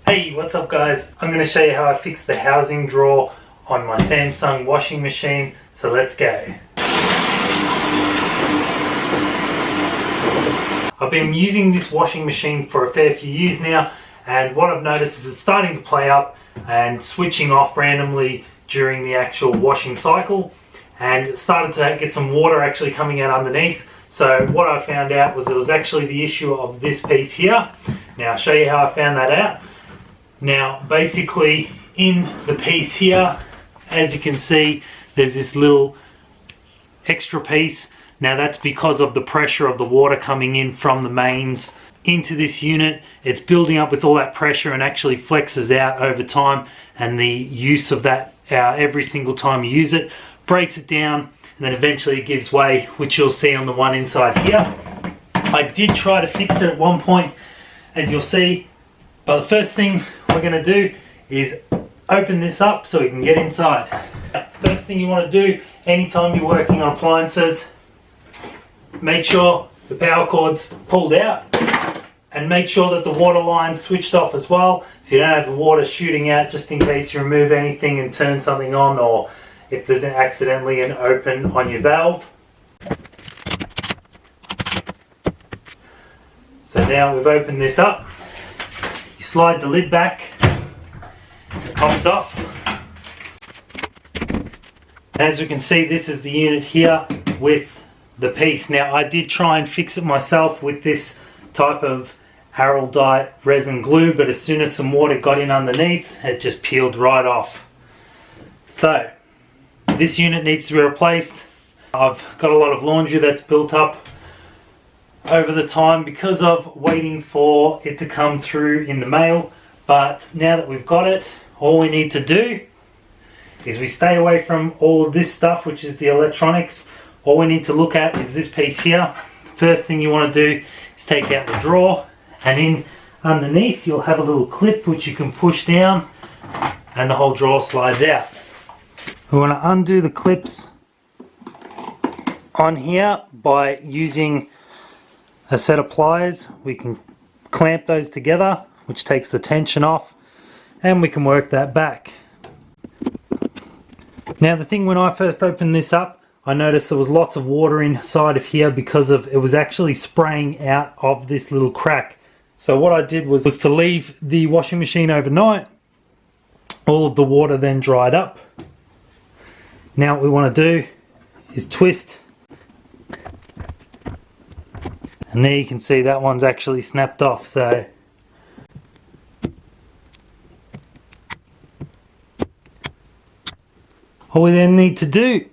Hey, what's up guys? I'm going to show you how I fixed the housing drawer on my Samsung washing machine, so let's go. I've been using this washing machine for a fair few years now, and what I've noticed is it's starting to play up and switching off randomly during the actual washing cycle, and it started to get some water actually coming out underneath. So what I found out was it was actually the issue of this piece here. Now I'll show you how I found that out. Now basically in the piece here, as you can see, there's this little extra piece. Now that's because of the pressure of the water coming in from the mains into this unit. It's building up with all that pressure and actually flexes out over time, and the use of that every single time you use it breaks it down, and then eventually it gives way, which you'll see on the one inside here. I did try to fix it at one point, as you'll see, but the first thing we're going to do is open this up so we can get inside. First thing you want to do anytime you're working on appliances, make sure the power cord's pulled out, and make sure that the water line's switched off as well, so you don't have the water shooting out just in case you remove anything and turn something on, or if there's accidentally an open on your valve. So now we've opened this up, you slide the lid back, it pops off. As you can see, this is the unit here with the piece. Now I did try and fix it myself with this type of Araldite resin glue, but as soon as some water got in underneath, it just peeled right off. So this unit needs to be replaced. I've got a lot of laundry that's built up over the time because of waiting for it to come through in the mail, but now that we've got it, all we need to do is we stay away from all of this stuff, which is the electronics. All we need to look at is this piece here. First thing you want to do is take out the drawer, and in underneath you'll have a little clip which you can push down and the whole drawer slides out. We want to undo the clips on here by using a set of pliers. We can clamp those together, which takes the tension off, and we can work that back. Now the thing, when I first opened this up, I noticed there was lots of water inside of here because of it was actually spraying out of this little crack. So what I did was to leave the washing machine overnight. All of the water then dried up. Now what we want to do is twist, and there you can see that one's actually snapped off. So all we then need to do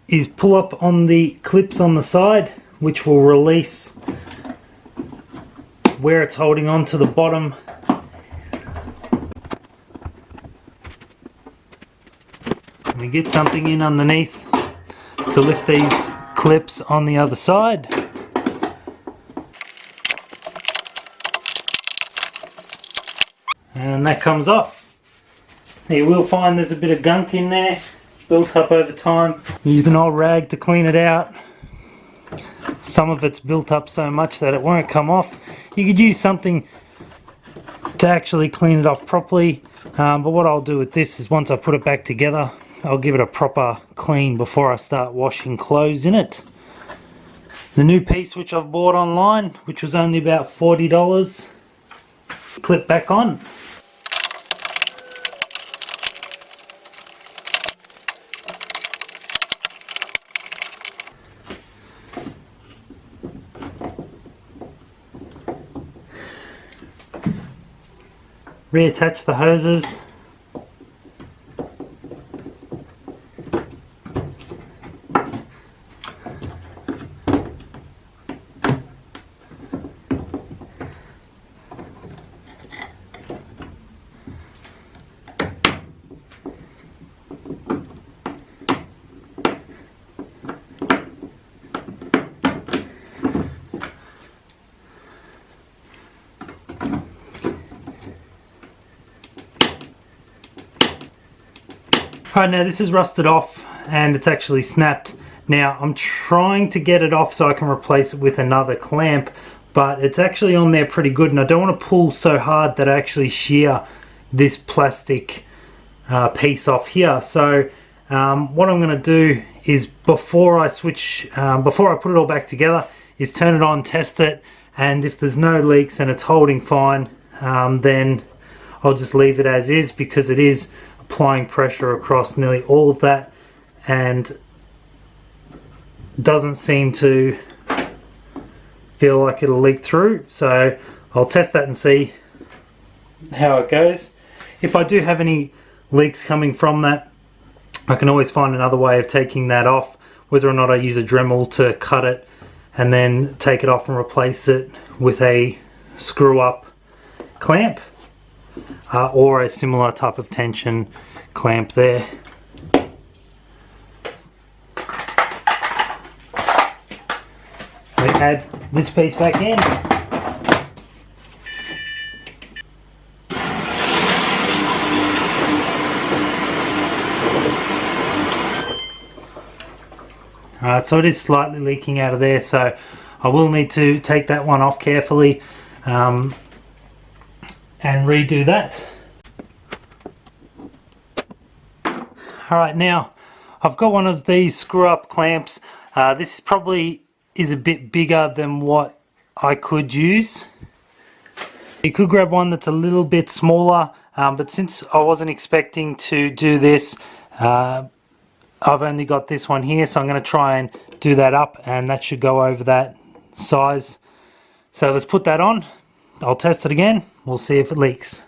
is pull up on the clips on the side, which will release where it's holding on to the bottom. We get something in underneath to lift these clips on the other side. And that comes off. You will find there's a bit of gunk in there, built up over time. Use an old rag to clean it out. Some of it's built up so much that it won't come off. You could use something to actually clean it off properly, but what I'll do with this is once I put it back together, I'll give it a proper clean before I start washing clothes in it. The new piece which I've bought online, which was only about $40, clip back on. Reattach the hoses. Right, now this is rusted off and it's actually snapped. Now I'm trying to get it off so I can replace it with another clamp, but it's actually on there pretty good, and I don't want to pull so hard that I actually shear this plastic piece off here. So what I'm going to do is, before I put it all back together, is turn it on, test it, and if there's no leaks and it's holding fine, then I'll just leave it as is, because it is applying pressure across nearly all of that and doesn't seem to feel like it'll leak through. So I'll test that and see how it goes. If I do have any leaks coming from that, I can always find another way of taking that off, whether or not I use a Dremel to cut it and then take it off and replace it with a screw up clamp, or a similar type of tension clamp there. We add this piece back in. Alright, so it is slightly leaking out of there, so I will need to take that one off carefully and redo that. Alright, now I've got one of these screw up clamps. This probably is a bit bigger than what I could use. You could grab one that's a little bit smaller, but since I wasn't expecting to do this, I've only got this one here, so I'm going to try and do that up, and that should go over that size. So let's put that on. I'll test it again. We'll see if it leaks.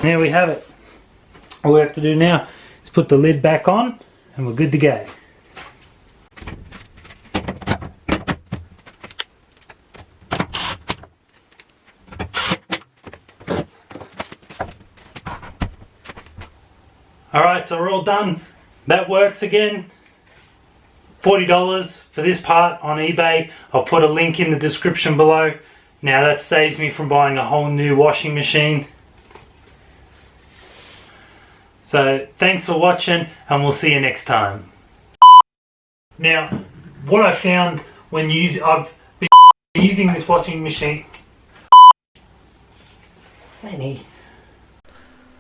There we have it. All we have to do now is put the lid back on and we're good to go. Alright, so we're all done. That works again. $40 for this part on eBay. I'll put a link in the description below. Now that saves me from buying a whole new washing machine. So thanks for watching, and we'll see you next time. Now, what I found when I've been using this washing machine. Lenny.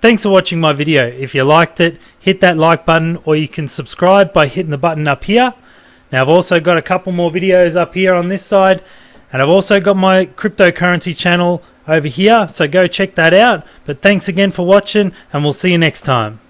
Thanks for watching my video. If you liked it, hit that like button, or you can subscribe by hitting the button up here. Now I've also got a couple more videos up here on this side, and I've also got my cryptocurrency channel over here, so go check that out. But thanks again for watching, and we'll see you next time.